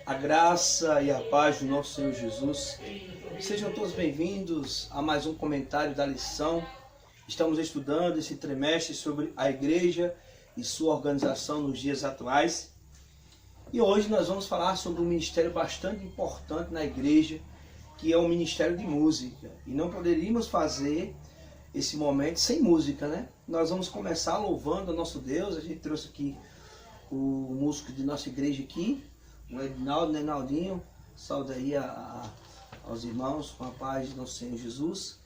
A graça e a paz do nosso Senhor Jesus. Sejam todos bem-vindos a mais um comentário da lição. Estamos estudando esse trimestre sobre a igreja e sua organização nos dias atuais. E hoje nós vamos falar sobre um ministério bastante importante na igreja, que é o ministério de música. E não poderíamos fazer esse momento sem música, né? Nós vamos começar louvando o nosso Deus. A gente trouxe aqui o músico de nossa igreja aqui, o Edinaldo, né, Naldinho? Saúde aí aos irmãos, com a paz do nosso Senhor Jesus.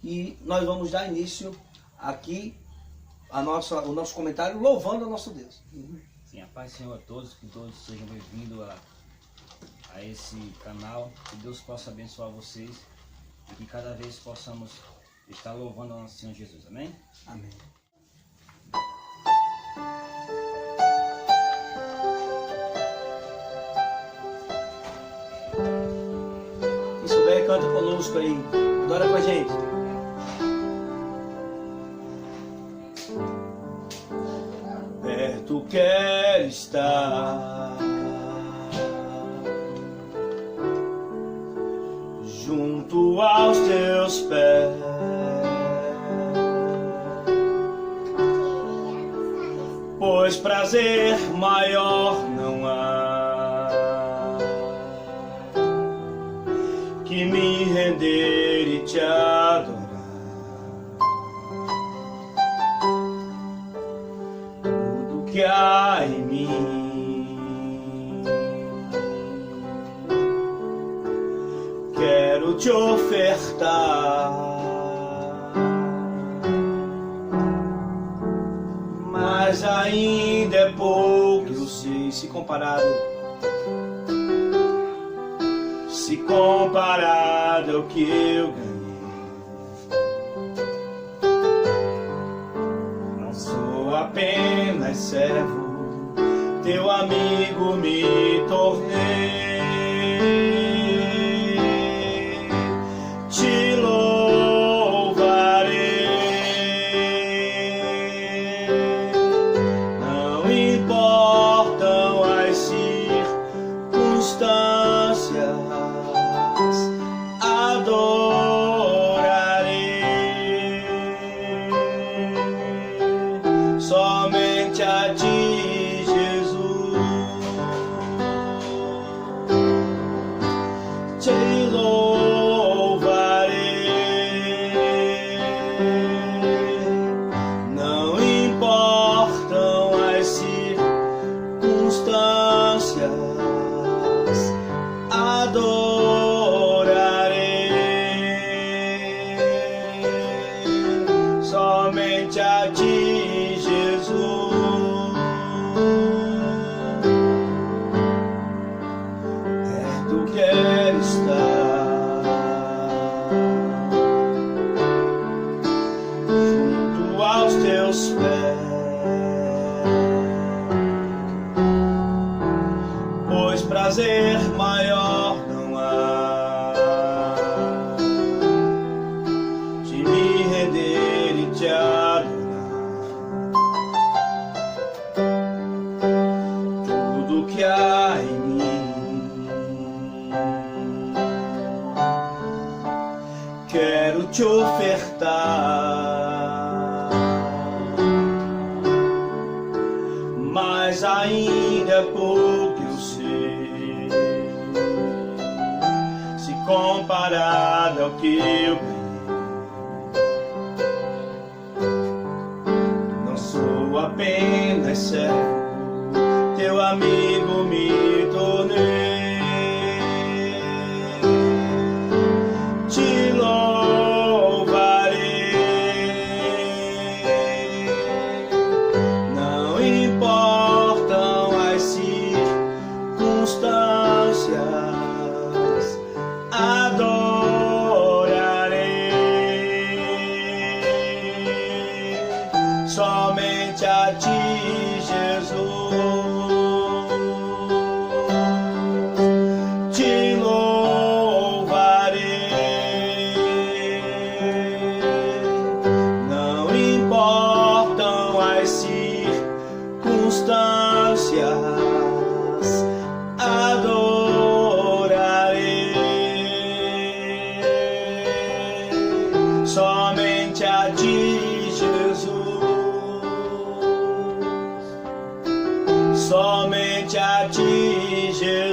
E nós vamos dar início aqui o nosso comentário louvando o nosso Deus. Sim, a paz do Senhor a todos, que todos sejam bem-vindos a esse canal, que Deus possa abençoar vocês e que cada vez possamos estar louvando o nosso Senhor Jesus, amém? Amém. Quem souber, canta conosco aí, adora com a gente. Perto quero estar, junto aos teus pés, pois prazer maior não há que me render e te adorar. Tudo que há em mim quero te ofertar, mas ainda é pouco, eu sei, se comparado ao que eu ganhei. Não sou apenas servo, teu amigo me tornei. Te louvarei, não importam as circunstâncias, adorarei somente a ti, Jesus. Te louvarei, não importam as circunstâncias, adorarei somente a ti, Jesus. Perto quero estar, junto aos teus pés, pois prazer maior não há de me render e te adorar. Tudo que há em mim quero te ofertar, mas ainda é pouco, eu sei, se comparado ao que eu ganhei. Não sou apenas servo, teu amigo me tornei. Te louvarei, não importam as circunstâncias, adorarei somente a ti, Jesus. Te louvarei, não importam as circunstâncias, adorarei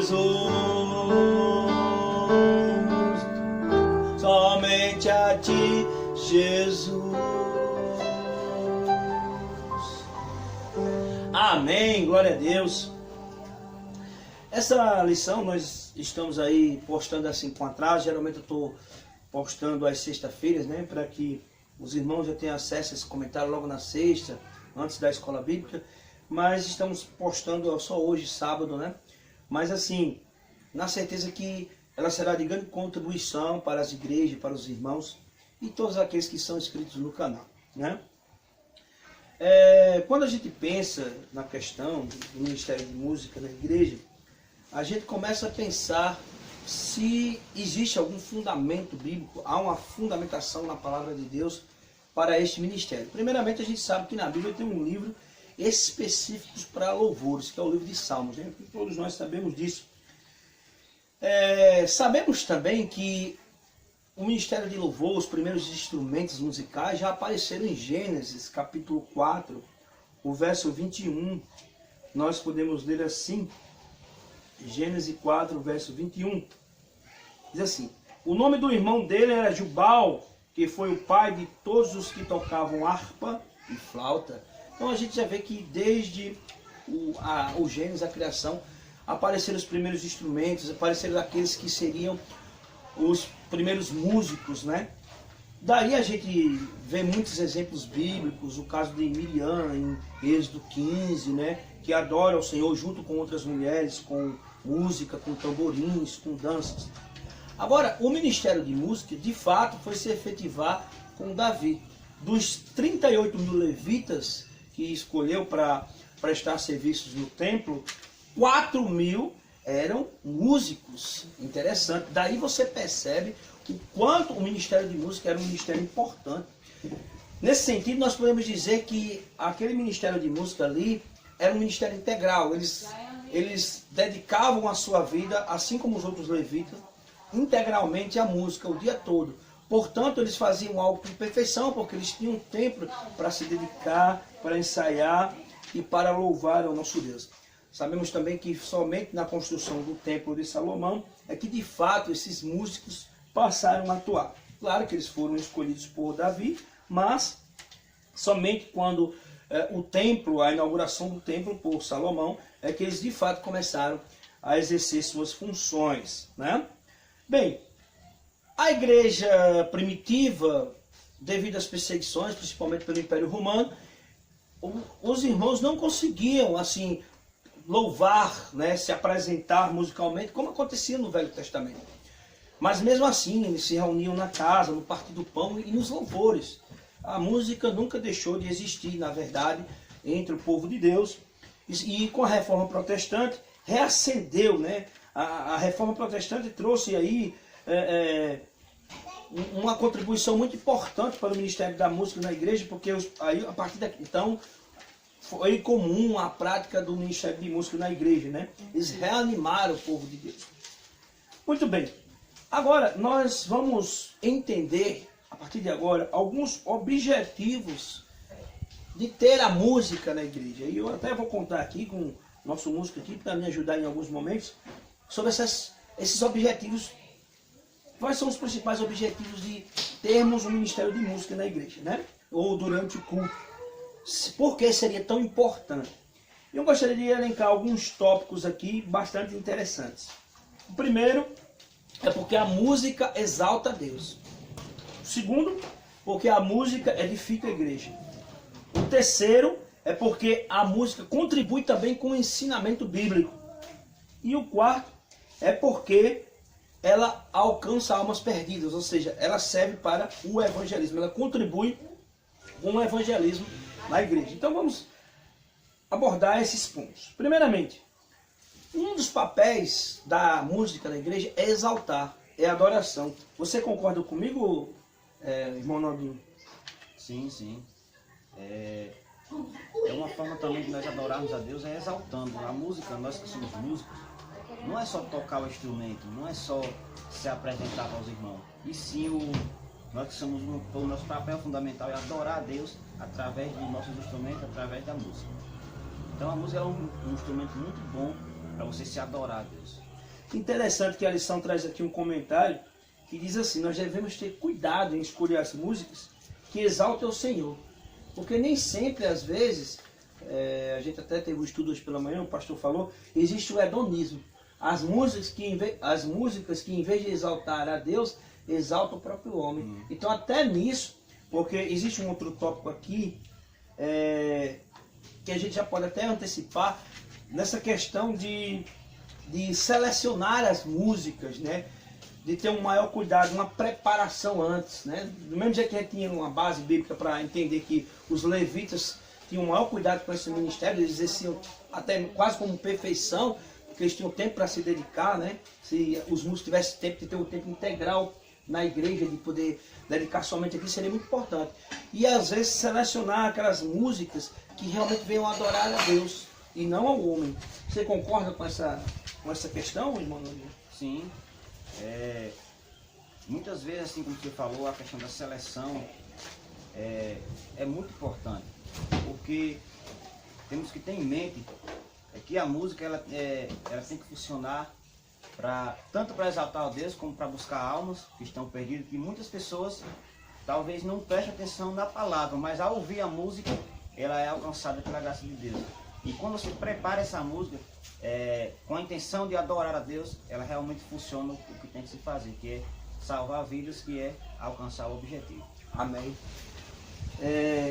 Jesus, somente a ti, Jesus. Amém, glória a Deus. Essa lição nós estamos aí postando assim com atraso. Geralmente eu estou postando às sextas-feiras, né, para que os irmãos já tenham acesso a esse comentário logo na sexta, antes da escola bíblica. Mas estamos postando só hoje, sábado, né? Mas assim, na certeza que ela será de grande contribuição para as igrejas, para os irmãos e todos aqueles que são inscritos no canal, né? Quando a gente pensa na questão do Ministério de Música na igreja, a gente começa a pensar se existe algum fundamento bíblico, há uma fundamentação na palavra de Deus para este ministério. Primeiramente, a gente sabe que na Bíblia tem um livro específico para louvores, que é o livro de Salmos, né? Todos nós sabemos disso. Sabemos também que o ministério de louvor, os primeiros instrumentos musicais já apareceram em Gênesis, capítulo 4, o verso 21. Nós podemos ler assim, Gênesis 4, verso 21. Diz assim: o nome do irmão dele era Jubal, que foi o pai de todos os que tocavam harpa e flauta. Então a gente já vê que desde o Gênesis, a criação, apareceram os primeiros instrumentos, apareceram aqueles que seriam os primeiros músicos, né? Daí a gente vê muitos exemplos bíblicos, o caso de Miriam em Êxodo 15, né? Que adora o Senhor junto com outras mulheres, com música, com tamborins, com danças. Agora, o ministério de música, de fato, foi se efetivar com Davi. Dos 38 mil levitas que escolheu para prestar serviços no templo, 4 mil eram músicos. Interessante. Daí você percebe o quanto o ministério de música era um ministério importante. Nesse sentido, nós podemos dizer que aquele ministério de música ali era um ministério integral. Eles dedicavam a sua vida, assim como os outros levitas, integralmente à música o dia todo. Portanto, eles faziam algo com perfeição, porque eles tinham tempo para se dedicar, para ensaiar e para louvar ao nosso Deus. Sabemos também que somente na construção do templo de Salomão é que de fato esses músicos passaram a atuar. Claro que eles foram escolhidos por Davi, mas somente quando o templo, a inauguração do templo por Salomão, é que eles de fato começaram a exercer suas funções, né? Bem, a igreja primitiva, devido às perseguições, principalmente pelo Império Romano, os irmãos não conseguiam assim louvar, né, se apresentar musicalmente, como acontecia no Velho Testamento. Mas mesmo assim, eles se reuniam na casa, no partir do pão e nos louvores. A música nunca deixou de existir, na verdade, entre o povo de Deus. E com a Reforma Protestante, reacendeu, né? A Reforma Protestante trouxe aí uma contribuição muito importante para o Ministério da Música na igreja, porque aí, a partir daqui, então, foi comum a prática do Ministério de Música na igreja, né? Eles reanimaram o povo de Deus. Muito bem. Agora, nós vamos entender, a partir de agora, alguns objetivos de ter a música na igreja. E eu até vou contar aqui com o nosso músico aqui, para me ajudar em alguns momentos, sobre esses objetivos. Quais são os principais objetivos de termos um ministério de música na igreja, né? Ou durante o culto. Por que seria tão importante? Eu gostaria de elencar alguns tópicos aqui bastante interessantes. O primeiro é porque a música exalta a Deus. O segundo, porque a música edifica a igreja. O terceiro é porque a música contribui também com o ensinamento bíblico. E o quarto é porque ela alcança almas perdidas, ou seja, ela serve para o evangelismo, ela contribui com o evangelismo na igreja. Então vamos abordar esses pontos. Primeiramente, um dos papéis da música na igreja é exaltar, é adoração. Você concorda comigo, irmão Nobinho? Sim, sim. É uma forma também de nós adorarmos a Deus, é exaltando. A música, nós que somos músicos, não é só tocar o instrumento, não é só se apresentar para os irmãos. E sim, nós que somos o nosso papel fundamental é adorar a Deus através dos nossos instrumentos, através da música. Então a música é um instrumento muito bom para você se adorar a Deus. Interessante que a lição traz aqui um comentário que diz assim: nós devemos ter cuidado em escolher as músicas que exaltem o Senhor. Porque nem sempre, às vezes, a gente até teve um estudo hoje pela manhã, o pastor falou, existe o hedonismo. As músicas que em vez de exaltar a Deus, exaltam o próprio homem. Então até nisso, porque existe um outro tópico aqui, que a gente já pode até antecipar, nessa questão de selecionar as músicas, né? De ter um maior cuidado, uma preparação antes, né? Do mesmo jeito que a gente tinha uma base bíblica para entender que os levitas tinham um maior cuidado com esse ministério, eles exerciam até quase como perfeição, porque eles tinham tempo para se dedicar, né? Se os músicos tivessem tempo de ter um tempo integral na igreja, de poder dedicar somente aqui, seria muito importante. E às vezes selecionar aquelas músicas que realmente venham adorar a Deus e não ao homem. Você concorda com essa questão, irmão? Sim. Muitas vezes, assim como você falou, a questão da seleção é muito importante, porque temos que ter em mente que a música ela tem que funcionar tanto para exaltar a Deus como para buscar almas que estão perdidas, que muitas pessoas talvez não prestem atenção na palavra, mas ao ouvir a música ela é alcançada pela graça de Deus. E quando você prepara essa música com a intenção de adorar a Deus, ela realmente funciona o que tem que se fazer, que é salvar vidas, que é alcançar o objetivo. Amém.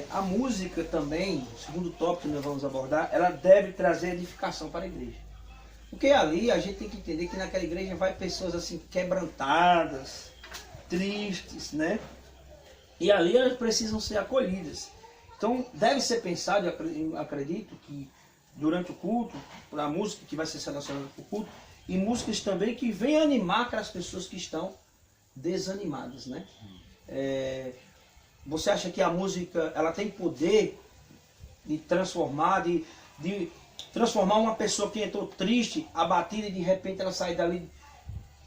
A música também, segundo tópico que nós vamos abordar, ela deve trazer edificação para a igreja. Porque ali a gente tem que entender que naquela igreja vai pessoas assim quebrantadas, tristes, né? E ali elas precisam ser acolhidas. Então deve ser pensado, eu acredito que durante o culto, a música que vai ser selecionada para o culto, e músicas também que venham animar aquelas pessoas que estão desanimadas, né? Você acha que a música ela tem poder de transformar, de transformar uma pessoa que entrou triste, abatida, e de repente ela sair dali,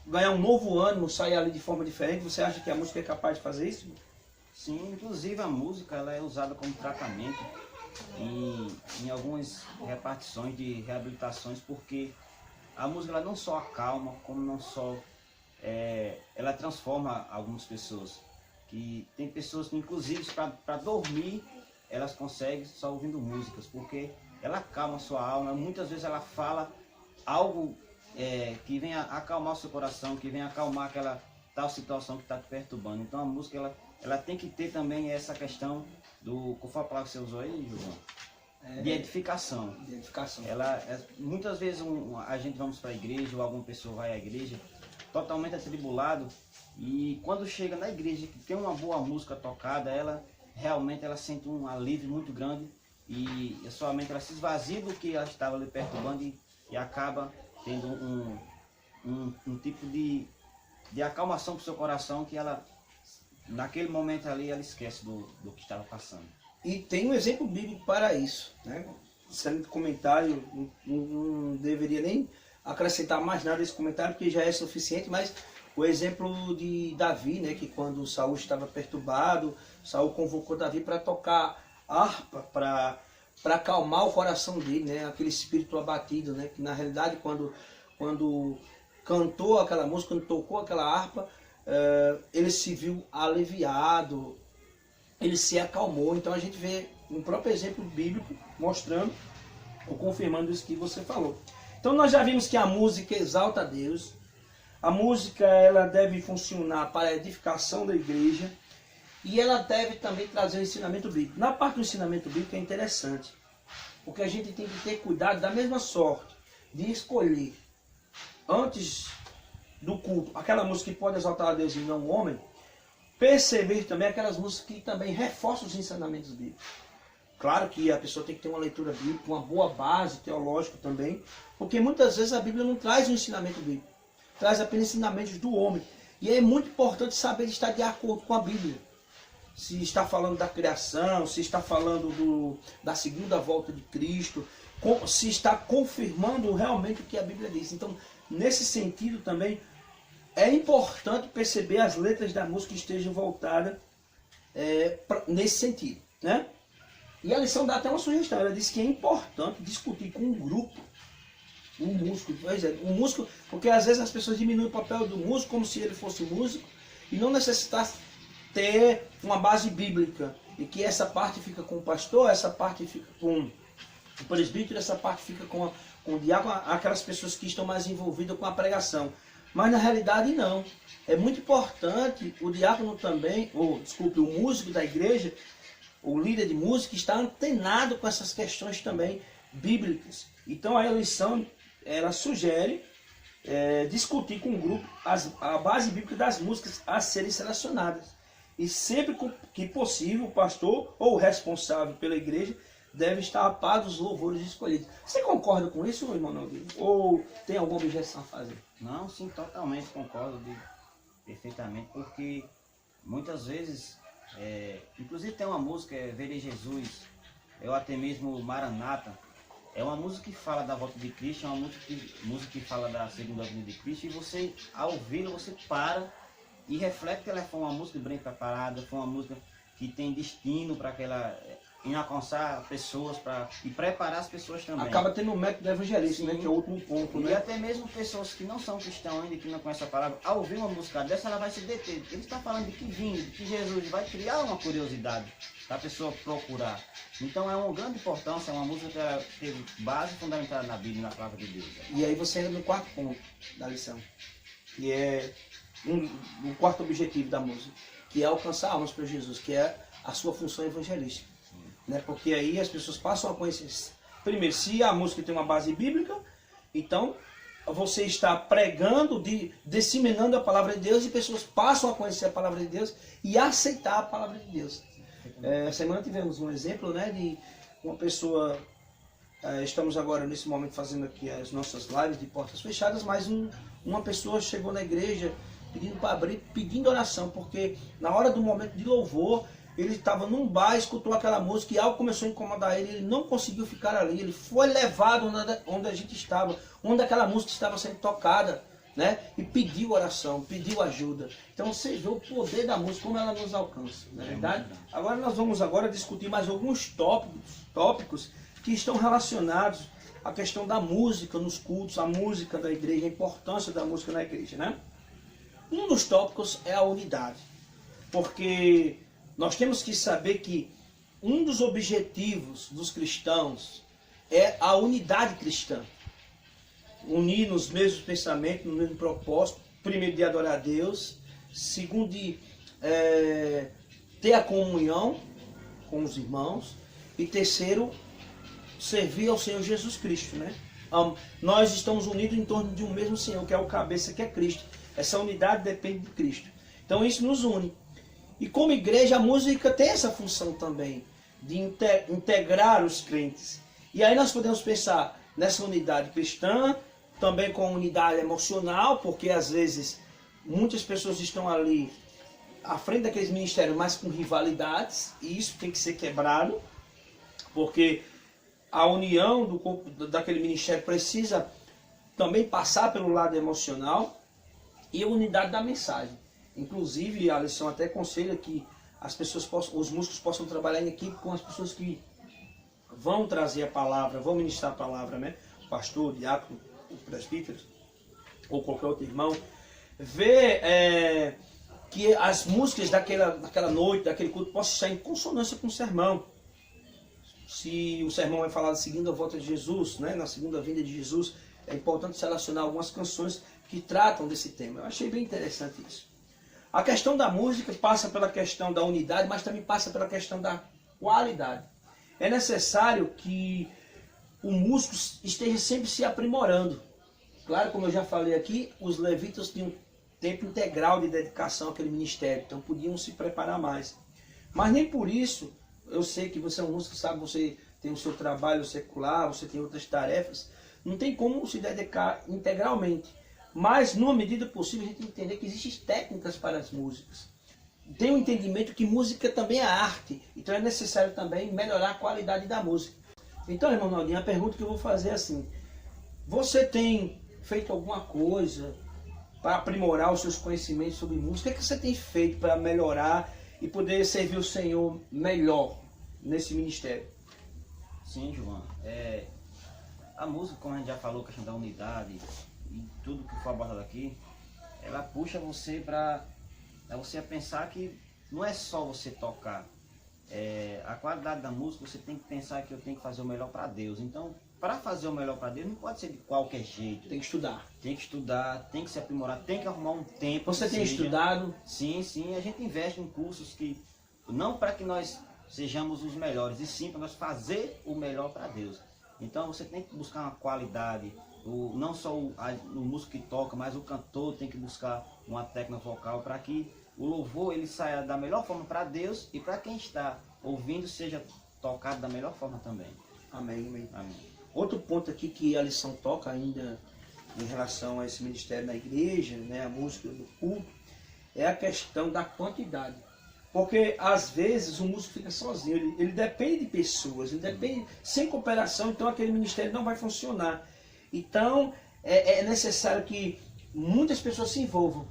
ganhar um novo ânimo, sair ali de forma diferente? Você acha que a música é capaz de fazer isso? Sim, inclusive a música ela é usada como tratamento em algumas repartições de reabilitações, porque a música ela não só acalma, como não só ela transforma algumas pessoas. Que tem pessoas que inclusive para dormir elas conseguem só ouvindo músicas, porque ela acalma a sua alma. Muitas vezes ela fala algo que vem acalmar o seu coração, que vem acalmar aquela tal situação que está te perturbando. Então a música ela tem que ter também essa questão qual foi a palavra que você usou aí, João? De edificação. De edificação. Muitas vezes a gente vamos para a igreja, ou alguma pessoa vai à igreja totalmente atribulado, e quando chega na igreja que tem uma boa música tocada, ela realmente sente um alívio muito grande, e a sua mente ela se esvazia do que ela estava ali perturbando, e acaba tendo um tipo de acalmação para o seu coração, que ela naquele momento ali ela esquece do que estava passando. E tem um exemplo bíblico para isso, né? Excelente comentário, não deveria nem acrescentar mais nada nesse comentário, porque já é suficiente, mas o exemplo de Davi, né? Que quando Saul estava perturbado, Saul convocou Davi para tocar harpa, para acalmar o coração dele, né? Aquele espírito abatido, né? Que na realidade quando cantou aquela música, quando tocou aquela harpa, ele se viu aliviado, ele se acalmou. Então a gente vê um próprio exemplo bíblico mostrando ou confirmando isso que você falou. Então nós já vimos que a música exalta a Deus. A música ela deve funcionar para a edificação da igreja, e ela deve também trazer o ensinamento bíblico. Na parte do ensinamento bíblico é interessante, porque a gente tem que ter cuidado da mesma sorte de escolher antes do culto aquela música que pode exaltar a Deus e não o homem, perceber também aquelas músicas que também reforçam os ensinamentos bíblicos. Claro que a pessoa tem que ter uma leitura bíblica, uma boa base teológica também, porque muitas vezes a Bíblia não traz um ensinamento bíblico, traz apenas ensinamentos do homem. E é muito importante saber estar de acordo com a Bíblia. Se está falando da criação, se está falando da segunda volta de Cristo, se está confirmando realmente o que a Bíblia diz. Então, nesse sentido também, é importante perceber as letras da música que estejam voltadas nesse sentido, né? E a lição dá até uma sugestão. Ela diz que é importante discutir com um grupo O músico, pois é, o músico, porque às vezes as pessoas diminuem o papel do músico como se ele fosse músico e não necessitasse ter uma base bíblica. E que essa parte fica com o pastor, essa parte fica com o presbítero, essa parte fica com o diácono, aquelas pessoas que estão mais envolvidas com a pregação. Mas na realidade não. É muito importante o diácono também, ou desculpe, o músico da igreja, o líder de música, estar antenado com essas questões também bíblicas. Então a eleição, ela sugere discutir com o grupo a base bíblica das músicas a serem selecionadas. E sempre que possível, o pastor ou o responsável pela igreja deve estar a par dos louvores escolhidos. Você concorda com isso, irmão Naldinho? Ou tem alguma objeção a fazer? Não, sim, totalmente concordo perfeitamente, porque muitas vezes, inclusive tem uma música, Verei Jesus, ou até mesmo Maranata, é uma música que fala da volta de Cristo, é uma música que fala da segunda vinda de Cristo, e você, ao ouvi-la, você para e reflete que ela foi uma música bem preparada, foi uma música que tem destino para aquela em alcançar pessoas e preparar as pessoas também. Acaba tendo um método evangelista, né, que é o último ponto. E até mesmo pessoas que não são cristãos ainda, que não conhecem a palavra, ao ouvir uma música dessa, ela vai se deter. Ele está falando de que vinho, de que Jesus, vai criar uma curiosidade para a pessoa procurar. Então é uma grande importância, é uma música que teve base fundamentada na Bíblia, na palavra de Deus. E aí você entra no quarto ponto da lição, que é o quarto objetivo da música, que é alcançar almas para Jesus, que é a sua função evangelística. Né? Porque aí as pessoas passam a conhecer, primeiro, se a música tem uma base bíblica, então você está pregando, disseminando a palavra de Deus, e pessoas passam a conhecer a palavra de Deus e aceitar a palavra de Deus. Semana tivemos um exemplo, né, de uma pessoa, estamos agora nesse momento fazendo aqui as nossas lives de portas fechadas, mas uma pessoa chegou na igreja pedindo para abrir, pedindo oração, porque na hora do momento de louvor, ele estava num bar, escutou aquela música e algo começou a incomodar ele não conseguiu ficar ali, ele foi levado onde a gente estava, onde aquela música estava sendo tocada, né? E pediu oração, pediu ajuda. Então você vê o poder da música, como ela nos alcança, não é verdade? Agora nós vamos discutir mais alguns tópicos que estão relacionados à questão da música nos cultos, a música da igreja, a importância da música na igreja, né? Um dos tópicos é a unidade, porque nós temos que saber que um dos objetivos dos cristãos é a unidade cristã. Unir nos mesmos pensamentos, no mesmo propósito. Primeiro, de adorar a Deus. Segundo, de ter a comunhão com os irmãos. E terceiro, servir ao Senhor Jesus Cristo, né? Nós estamos unidos em torno de um mesmo Senhor, que é o cabeça, que é Cristo. Essa unidade depende de Cristo. Então isso nos une. E como igreja, a música tem essa função também, de integrar os crentes. E aí nós podemos pensar nessa unidade cristã, também com unidade emocional, porque às vezes muitas pessoas estão ali à frente daqueles ministérios, mas com rivalidades, e isso tem que ser quebrado, porque a união do corpo daquele ministério precisa também passar pelo lado emocional e a unidade da mensagem. Inclusive, a lição até aconselha que as pessoas os músicos possam trabalhar em equipe com as pessoas que vão trazer a palavra, vão ministrar a palavra, né? O pastor, o diácono, o presbítero, ou qualquer outro irmão. Ver que as músicas daquela noite, daquele culto, possam estar em consonância com o sermão. Se o sermão vai falar da segunda volta de Jesus, né? Na segunda vinda de Jesus, é importante selecionar algumas canções que tratam desse tema. Eu achei bem interessante isso. A questão da música passa pela questão da unidade, mas também passa pela questão da qualidade. É necessário que o músico esteja sempre se aprimorando. Claro, como eu já falei aqui, os levitas tinham tempo integral de dedicação àquele ministério, então podiam se preparar mais. Mas nem por isso, eu sei que você é um músico, sabe, você tem o seu trabalho secular, você tem outras tarefas, não tem como se dedicar integralmente. Mas, numa medida possível, a gente tem que entender que existem técnicas para as músicas. Tem um entendimento que música também é arte, então é necessário também melhorar a qualidade da música. Então, irmão Naldinho, a pergunta que eu vou fazer é assim: você tem feito alguma coisa para aprimorar os seus conhecimentos sobre música? O que você tem feito para melhorar e poder servir o Senhor melhor nesse ministério? Sim, João. A música, como a gente já falou, a questão da unidade e tudo que foi abordado aqui, ela puxa você para você pensar que não é só você tocar. A qualidade da música, você tem que pensar que eu tenho que fazer o melhor para Deus. Então, para fazer o melhor para Deus, não pode ser de qualquer jeito. Tem que estudar. Tem que estudar, tem que se aprimorar, tem que arrumar um tempo. Você tem estudado? Sim, a gente investe em cursos que, não para que nós sejamos os melhores, e sim para nós fazer o melhor para Deus. Então você tem que buscar uma qualidade, não só o músico que toca, mas o cantor tem que buscar uma técnica vocal para que o louvor ele saia da melhor forma para Deus e para quem está ouvindo seja tocado da melhor forma também. Amém, amém. Amém. Outro ponto aqui que a lição toca ainda em relação a esse ministério na igreja, né, a música do culto, é a questão da quantidade. Porque às vezes o músico fica sozinho, ele depende de pessoas, ele depende, sem cooperação, então aquele ministério não vai funcionar. Então é necessário que muitas pessoas se envolvam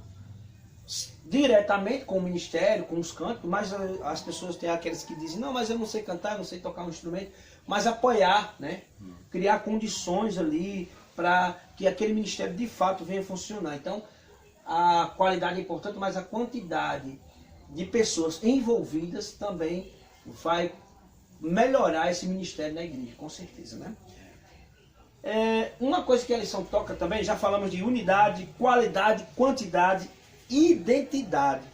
diretamente com o ministério, com os cantos, mas as pessoas têm aqueles que dizem, não, mas eu não sei cantar, eu não sei tocar um instrumento, mas apoiar, né? Criar condições ali para que aquele ministério de fato venha funcionar. Então a qualidade é importante, mas a quantidade de pessoas envolvidas também vai melhorar esse ministério na igreja, com certeza, né? Uma coisa que a lição toca também, já falamos de unidade, qualidade, quantidade, identidade.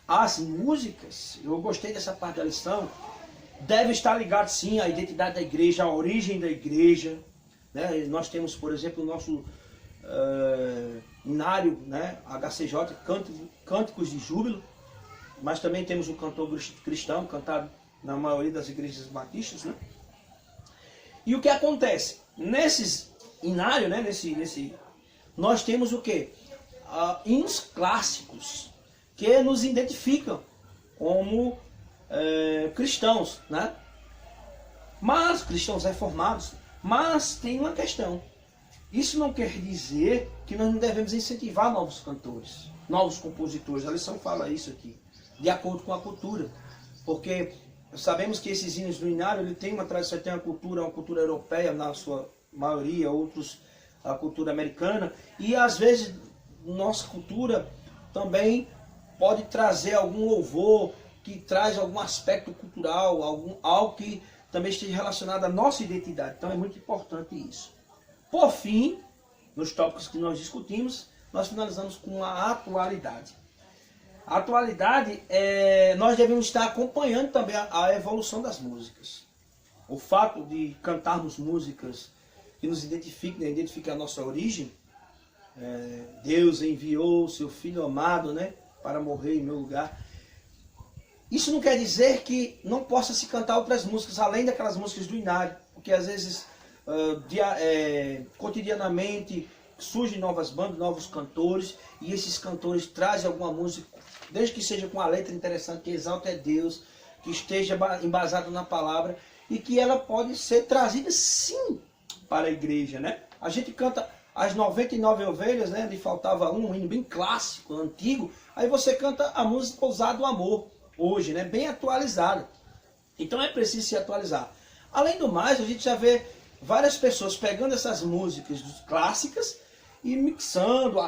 As músicas, eu gostei dessa parte da lição, deve estar ligado sim à identidade da igreja, à origem da igreja, né? Nós temos, por exemplo, o nosso inário, né? HCJ, Cânticos de Júbilo, mas também temos o cantor cristão, cantado na maioria das igrejas batistas, né? E o que acontece? Nesses inários, né? Nós temos o quê? Hinos clássicos que nos identificam como cristãos, né? Mas cristãos reformados. Mas tem uma questão. Isso não quer dizer que nós não devemos incentivar novos cantores, novos compositores. A lição fala isso aqui, de acordo com a cultura. Porque sabemos que esses hinos do inário, ele tem uma tradição, tem uma cultura europeia na sua maioria, outros a cultura americana. E às vezes nossa cultura também pode trazer algum louvor que traz algum aspecto cultural, algo que também esteja relacionado à nossa identidade. Então é muito importante isso. Por fim, nos tópicos que nós discutimos, nós finalizamos com a atualidade. A atualidade, nós devemos estar acompanhando também a evolução das músicas. O fato de cantarmos músicas que nos identifiquem a nossa origem, Deus enviou o seu Filho amado, né, para morrer em meu lugar. Isso não quer dizer que não possa se cantar outras músicas, além daquelas músicas do inário, porque às vezes, cotidianamente, surgem novas bandas, novos cantores, e esses cantores trazem alguma música, desde que seja com uma letra interessante, que exalte a Deus, que esteja embasada na palavra, e que ela pode ser trazida sim para a igreja, né? A gente canta as 99 ovelhas, né? Lhe faltava um hino bem clássico, antigo, aí você canta a música Ousado do Amor, hoje, né? Bem atualizada. Então é preciso se atualizar. Além do mais, a gente já vê várias pessoas pegando essas músicas clássicas e mixando,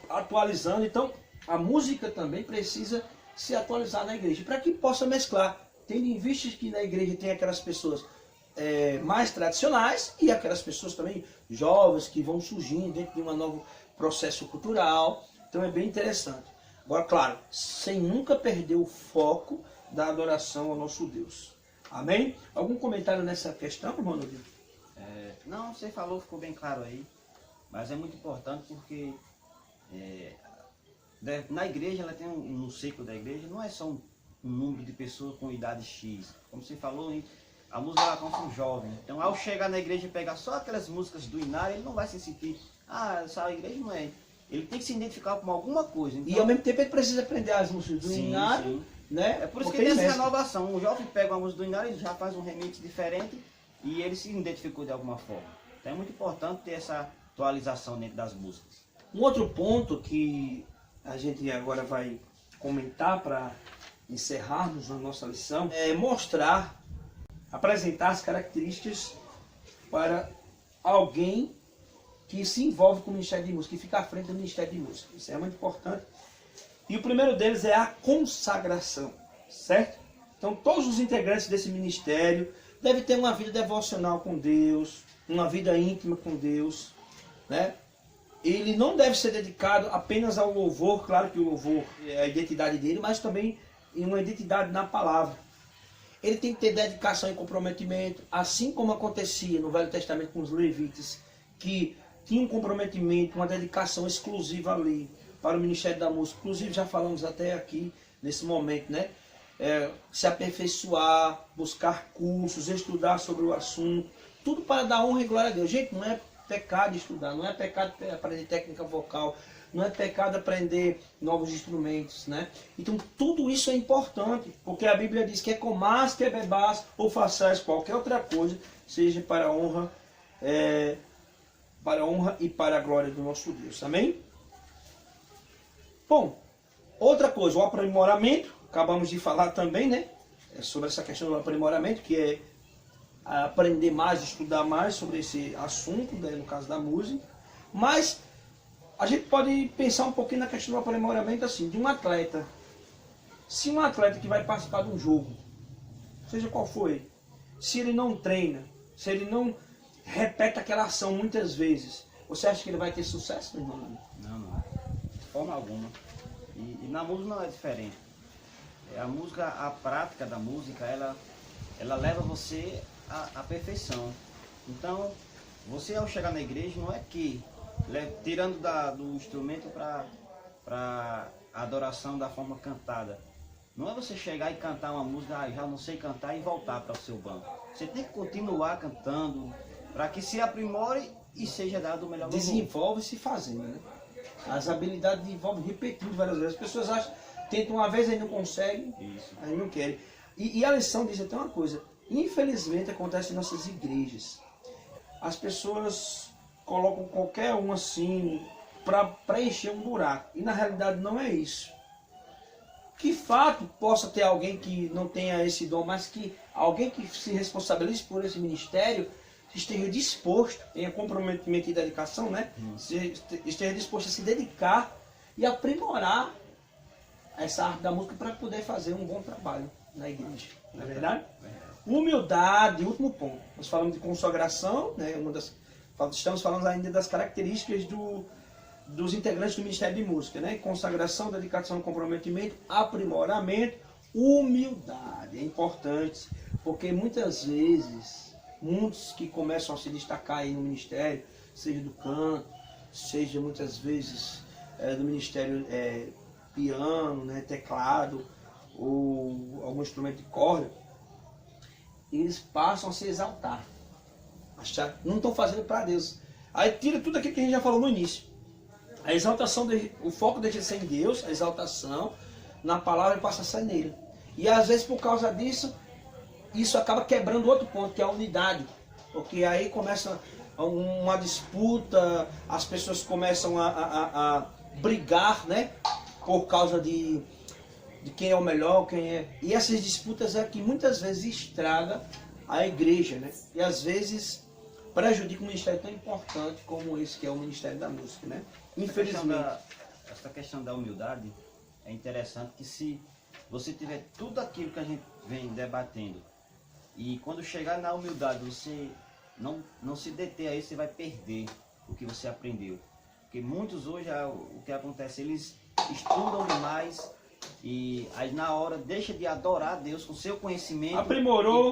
atualizando. Então a música também precisa se atualizar na igreja, para que possa mesclar, tendo em vista que na igreja tem aquelas pessoas mais tradicionais e aquelas pessoas também jovens que vão surgindo dentro de um novo processo cultural. Então é bem interessante. Agora, claro, sem nunca perder o foco da adoração ao nosso Deus. Amém? Algum comentário nessa questão, irmão? Não, você falou, ficou bem claro aí. Mas é muito importante porque na igreja, ela tem no ciclo da igreja, não é só um número de pessoas com idade X. Como você falou, a música ela conta um jovem. Então, ao chegar na igreja e pegar só aquelas músicas do inário, ele não vai se sentir, essa igreja não é. Ele tem que se identificar com alguma coisa. Então, e ao mesmo tempo ele precisa aprender as músicas do inário, né? É por isso que tem essa renovação. O jovem pega uma música do inário, ele já faz um remix diferente e ele se identificou de alguma forma. Então é muito importante ter essa atualização dentro das músicas. Um outro ponto que a gente agora vai comentar para encerrarmos a nossa lição é apresentar as características para alguém que se envolve com o Ministério de Música, que fica à frente do Ministério de Música. Isso é muito importante. E o primeiro deles é a consagração, certo? Então todos os integrantes desse ministério devem ter uma vida devocional com Deus, uma vida íntima com Deus, né? Ele não deve ser dedicado apenas ao louvor, claro que o louvor é a identidade dele, mas também em uma identidade na palavra. Ele tem que ter dedicação e comprometimento, assim como acontecia no Velho Testamento com os levitas, que tinham um comprometimento, uma dedicação exclusiva ali para o Ministério da Música. Inclusive já falamos até aqui nesse momento, né? Se aperfeiçoar, buscar cursos, estudar sobre o assunto, tudo para dar honra e glória a Deus. Gente, não é pecado estudar, não é pecado aprender técnica vocal, não é pecado aprender novos instrumentos, né? Então tudo isso é importante, porque a Bíblia diz que comais, que bebais ou façais qualquer outra coisa, seja para a honra e para a glória do nosso Deus, amém? Bom, outra coisa, o aprimoramento, acabamos de falar também, né? Sobre essa questão do aprimoramento, que é aprender mais, estudar mais sobre esse assunto, né, no caso da música. Mas a gente pode pensar um pouquinho na questão do aprimoramento assim, de um atleta. Se um atleta que vai participar de um jogo, seja qual for ele, se ele não treina, se ele não repete aquela ação muitas vezes, você acha que ele vai ter sucesso, meu irmão? Não, de forma alguma. E na música não é diferente. A música, a prática da música, ela leva você à perfeição. Então, você ao chegar na igreja, não é que, tirando do instrumento para a adoração da forma cantada, não é você chegar e cantar uma música, já não sei cantar, e voltar para o seu banco. Você tem que continuar cantando, para que se aprimore e seja dado o melhor louvor. Desenvolve-se fazendo, né? As habilidades desenvolvem repetindo várias vezes. As pessoas acham, tentam uma vez e não conseguem, aí não querem. E a lição diz até uma coisa, infelizmente acontece em nossas igrejas. As pessoas colocam qualquer um assim para preencher um buraco. E na realidade não é isso. Que fato possa ter alguém que não tenha esse dom, mas que alguém que se responsabilize por esse ministério esteja disposto, tenha comprometimento e dedicação, né? Esteja disposto a se dedicar e aprimorar essa arte da música para poder fazer um bom trabalho na igreja. Não é verdade? Humildade, último ponto. Nós falamos de consagração, né? Estamos falando ainda das características dos integrantes do Ministério de Música, né? Consagração, dedicação, comprometimento, aprimoramento, humildade. É importante, porque muitas vezes, muitos que começam a se destacar aí no ministério, seja do canto, seja muitas vezes do ministério piano, né, teclado, ou algum instrumento de corda, eles passam a se exaltar. Não estão fazendo para Deus. Aí tira tudo aquilo que a gente já falou no início. A exaltação, o foco deixa de ser em Deus, a exaltação na palavra passa a ser nele. E às vezes por causa disso, isso acaba quebrando outro ponto, que é a unidade. Porque aí começa uma disputa, as pessoas começam a brigar, né? Por causa de quem é o melhor, quem é... E essas disputas é que muitas vezes estraga a igreja, né? E às vezes prejudica um ministério tão importante como esse, que é o Ministério da Música, né? Infelizmente. Essa questão da humildade é interessante, que se você tiver tudo aquilo que a gente vem debatendo, e quando chegar na humildade você não se deter aí, você vai perder o que você aprendeu. Porque muitos hoje, o que acontece, eles estudam demais e aí na hora deixa de adorar a Deus com seu conhecimento, aprimorou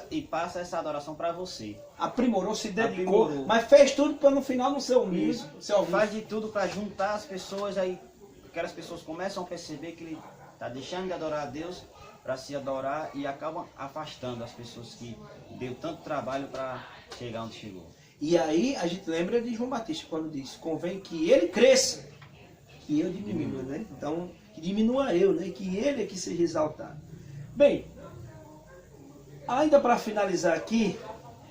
e passa essa adoração para você. Aprimorou, se dedicou, mas fez tudo para no final não ser humilde. Faz de tudo para juntar as pessoas, aí aquelas pessoas começam a perceber que ele está deixando de adorar a Deus para se adorar e acabam afastando as pessoas que deu tanto trabalho para chegar onde chegou. E aí a gente lembra de João Batista quando diz: convém que ele cresça, que eu diminua, né? Então, que diminua eu, né? Que ele é que seja exaltado. Bem, ainda para finalizar aqui,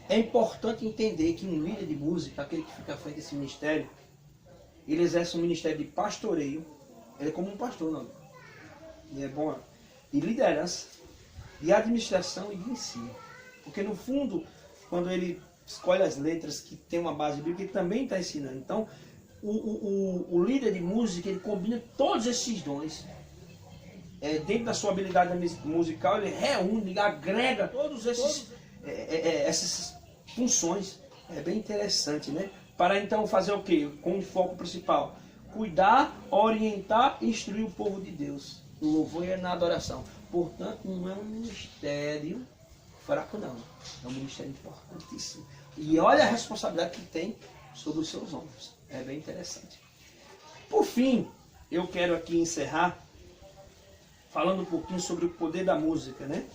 é importante entender que um líder de música, aquele que fica à frente desse ministério, ele exerce um ministério de pastoreio. Ele é como um pastor, não? Ele é bom de liderança, de administração e de ensino. Porque no fundo, quando ele escolhe as letras que tem uma base bíblica, ele também está ensinando. Então, o líder de música, ele combina todos esses dons. Dentro da sua habilidade musical, ele reúne, ele agrega todos essas funções. É bem interessante, né? Para então fazer o quê? Com um foco principal: cuidar, orientar e instruir o povo de Deus no louvor e na adoração. Portanto, não é um ministério fraco, não. É um ministério importantíssimo. E olha a responsabilidade que tem sobre os seus ombros. É bem interessante. Por fim, eu quero aqui encerrar falando um pouquinho sobre o poder da música, né?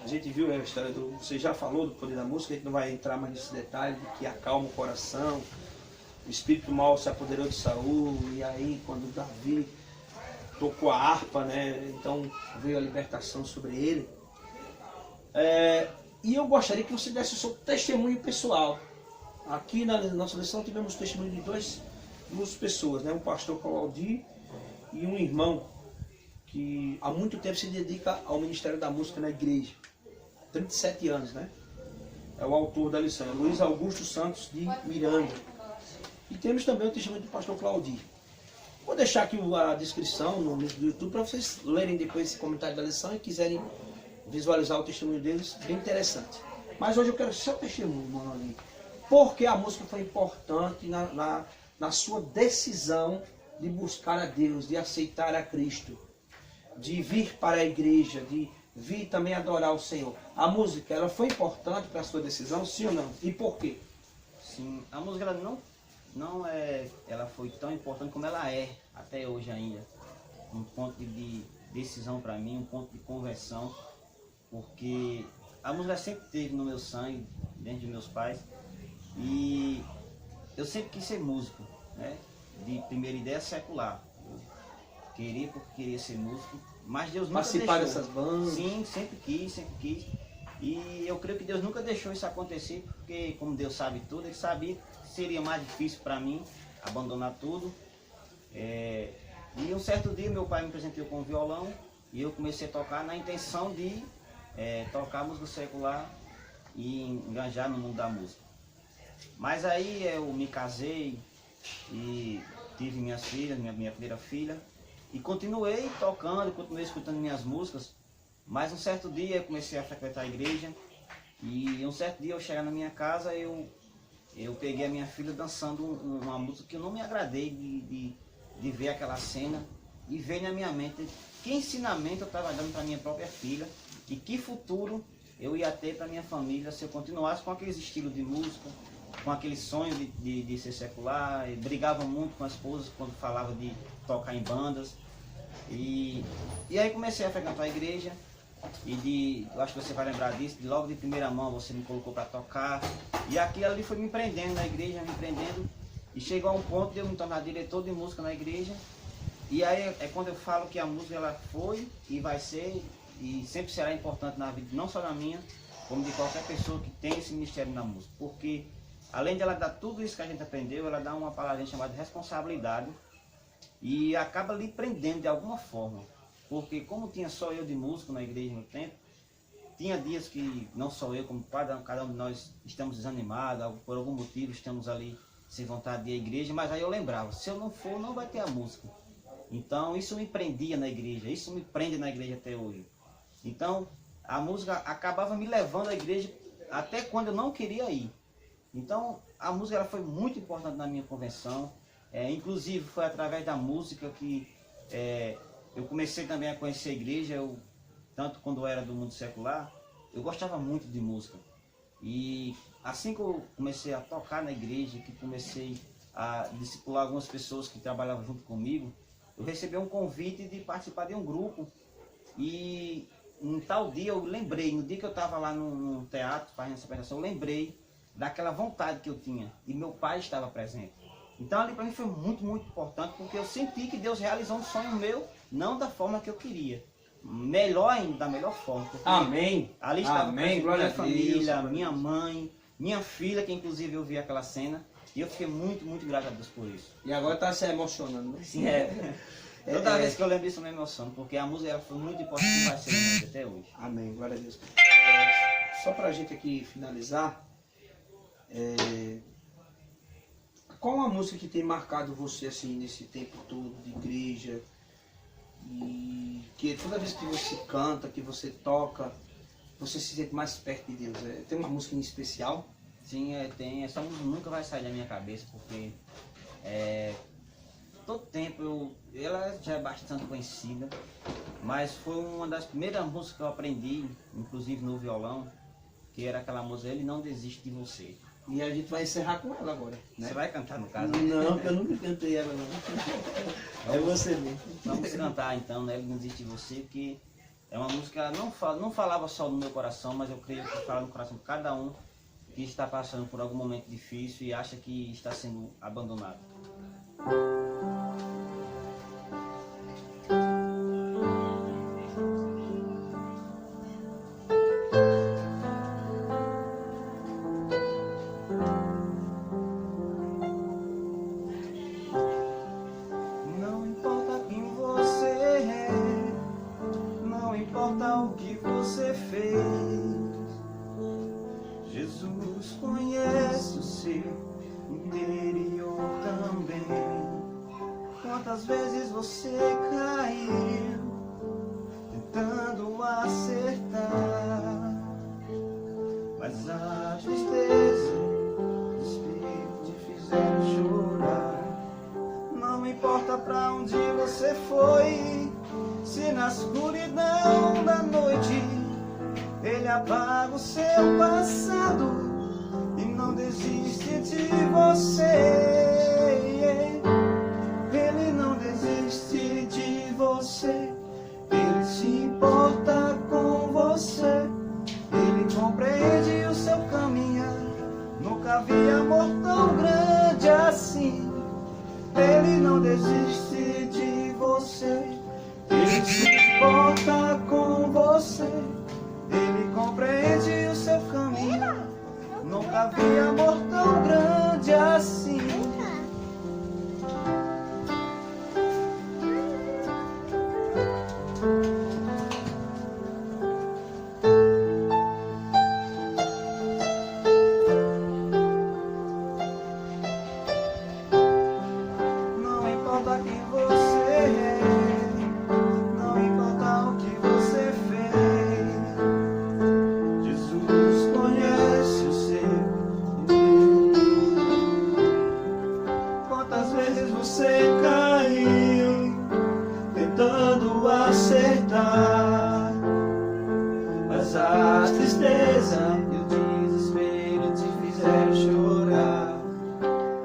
A gente viu a história você já falou do poder da música, a gente não vai entrar mais nesse detalhe, que acalma o coração, o espírito mau se apoderou de Saul, e aí quando Davi tocou a harpa, né? Então veio a libertação sobre ele. E eu gostaria que você desse o seu testemunho pessoal. Aqui na nossa lição tivemos testemunho de duas pessoas, né? Um pastor Claudio e um irmão que há muito tempo se dedica ao Ministério da Música na igreja. 37 anos, né? É o autor da lição, é Luiz Augusto Santos de Miranda. E temos também o testemunho do pastor Claudio. Vou deixar aqui a descrição no link do YouTube para vocês lerem depois esse comentário da lição e quiserem visualizar o testemunho deles, bem interessante. Mas hoje eu quero seu testemunho, Manoli. Porque a música foi importante na sua decisão de buscar a Deus, de aceitar a Cristo, de vir para a igreja, de vir também adorar o Senhor. A música, ela foi importante para a sua decisão, sim ou não? E por quê? Sim, a música ela foi tão importante como ela é até hoje ainda. Um ponto de decisão para mim, um ponto de conversão, porque a música sempre teve no meu sangue, dentro de meus pais, e eu sempre quis ser músico, né? De primeira ideia secular. Eu queria ser músico, mas Deus nunca deixou. Participar dessas bandas? Sim, sempre quis. E eu creio que Deus nunca deixou isso acontecer, porque como Deus sabe tudo, Ele sabia que seria mais difícil para mim abandonar tudo. E um certo dia meu pai me presenteou com um violão e eu comecei a tocar na intenção de tocar música secular e engajar no mundo da música. Mas aí eu me casei e tive minhas filhas, minha primeira filha, e continuei tocando, continuei escutando minhas músicas. Mas um certo dia eu comecei a frequentar a igreja e um certo dia eu chegar na minha casa, eu peguei a minha filha dançando uma música que eu não me agradei de ver aquela cena, e veio na minha mente que ensinamento eu estava dando para minha própria filha e que futuro eu ia ter para minha família se eu continuasse com aqueles estilos de música, com aquele sonho de ser secular. Eu brigava muito com a esposa quando falava de tocar em bandas. E aí comecei a frequentar a igreja. Eu acho que você vai lembrar disso, logo de primeira mão você me colocou para tocar. E aquilo ali foi me prendendo na igreja, me prendendo. E chegou a um ponto de eu me tornar diretor de música na igreja. E aí é quando eu falo que a música ela foi e vai ser e sempre será importante na vida, não só na minha, como de qualquer pessoa que tem esse ministério na música. Porque além de ela dar tudo isso que a gente aprendeu, ela dá uma palavra chamada responsabilidade e acaba lhe prendendo de alguma forma. Porque como tinha só eu de músico na igreja no tempo, tinha dias que não só eu, como cada um de nós estamos desanimados, por algum motivo estamos ali sem vontade de ir à igreja, mas aí eu lembrava, se eu não for, não vai ter a música. Então isso me prendia na igreja, isso me prende na igreja até hoje. Então a música acabava me levando à igreja até quando eu não queria ir. Então a música ela foi muito importante na minha conversão, inclusive foi através da música que eu comecei também a conhecer a igreja. Tanto quando eu era do mundo secular, eu gostava muito de música. E assim que eu comecei a tocar na igreja, que comecei a discipular algumas pessoas que trabalhavam junto comigo, eu recebi um convite de participar de um grupo. E um tal dia eu lembrei, no dia que eu estava lá no teatro fazendo essa apresentação, eu lembrei daquela vontade que eu tinha. E meu pai estava presente. Então ali para mim foi muito, muito importante, porque eu senti que Deus realizou um sonho meu, não da forma que eu queria. Melhor ainda, da melhor forma. Amém. Ali estava Amém. minha família, minha mãe, minha filha, que inclusive eu vi aquela cena. E eu fiquei muito, muito grato a Deus por isso. E agora está se emocionando, né? Sim, Toda vez que eu lembro isso eu me emociono, porque a música ela foi muito importante e vai ser até hoje. Amém, glória a Deus. Só para a gente aqui finalizar, Qual uma música que tem marcado você assim nesse tempo todo de igreja? E que toda vez que você canta, que você toca, você se sente mais perto de Deus? Tem uma música em especial? Sim, tem. Essa música nunca vai sair da minha cabeça, porque todo tempo ela já é bastante conhecida, mas foi uma das primeiras músicas que eu aprendi, inclusive no violão, que era aquela música Ele Não Desiste de Você. E a gente vai encerrar com ela agora, né? Você vai cantar no caso? Não, eu nunca cantei ela não. É você mesmo. Vamos cantar então, né? Ele Não Desiste de Você, porque é uma música, não falava só no meu coração, mas eu creio que fala no coração de cada um que está passando por algum momento difícil e acha que está sendo abandonado. Não importa quem você é, não importa o que você fez, Jesus conhece o seu interior também. Quantas vezes você caiu tentando acertar, mas a tristeza do espírito te fizeram chorar. Não importa pra onde você foi, se na escuridão da noite Ele apaga o seu passado e não desiste de você. Ele não desiste de você. Ele se importa com você. Ele compreende o seu caminhar. Nunca vi amor tão grande assim. Ele não desiste de você. Ele se importa com você. Ele compreende o seu caminho. Nunca vi amor tão grande assim. Não importa quem você é, não importa o que você fez, Jesus conhece o seu interior. Quantas vezes você caiu tentando acertar, mas a tristeza e o desespero te fizeram chorar.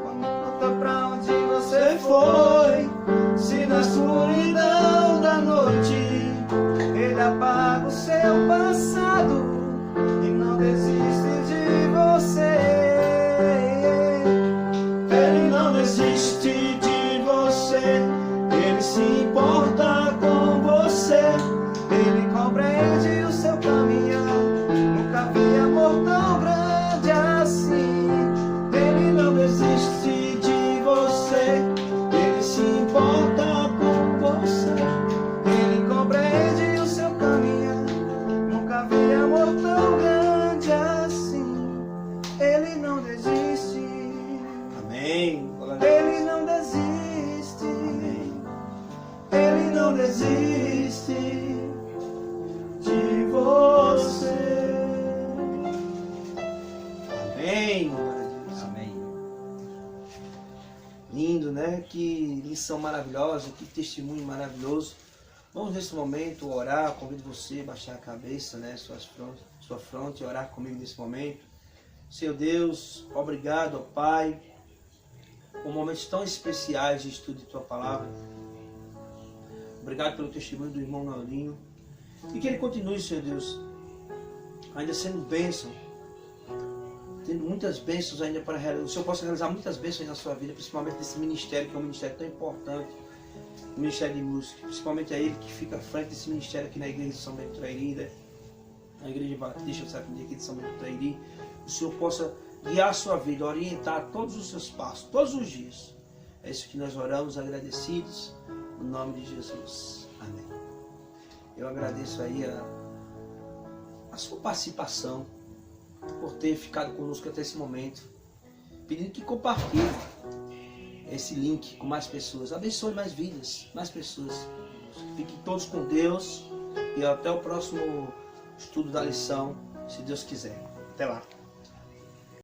Conta pra onde você foi, se na escuridão da noite Ele apaga o seu passado e não desiste de você. Ele não desiste de você. Ele se importa com você. Ele compreende o seu caminhar. Nunca vi amor tão grande assim. Ele não desiste de você. Ele se importa com você. Ele compreende o seu caminhar. Nunca vi amor tão grande assim. Ele não desiste. Amém. Ele não desiste. Ele não desiste de você. Amém. Glória a Deus. Amém. Lindo, né? Que lição maravilhosa, que testemunho maravilhoso. Vamos nesse momento orar. Convido você a baixar a cabeça, né? Sua fronte e orar comigo nesse momento. Senhor Deus, obrigado, ó Pai, por momentos tão especiais de estudo de Tua Palavra. Obrigado pelo testemunho do irmão Naulinho. E que ele continue, Senhor Deus, ainda sendo bênção, tendo muitas bênçãos ainda para realizar. O Senhor possa realizar muitas bênçãos na sua vida, principalmente nesse ministério, que é um ministério tão importante, o Ministério de Música. Principalmente a ele que fica à frente desse ministério aqui na igreja de São Bento do Trairi, né? Na igreja batista, sabe, aqui de São Bento do Trairi. O Senhor possa guiar a sua vida, orientar todos os seus passos, todos os dias. É isso que nós oramos, agradecidos, no nome de Jesus. Amém. Eu agradeço aí a sua participação, por ter ficado conosco até esse momento. pedindo que compartilhe esse link com mais pessoas. Abençoe mais vidas, mais pessoas. Fiquem todos com Deus e até o próximo estudo da lição, se Deus quiser. Até lá.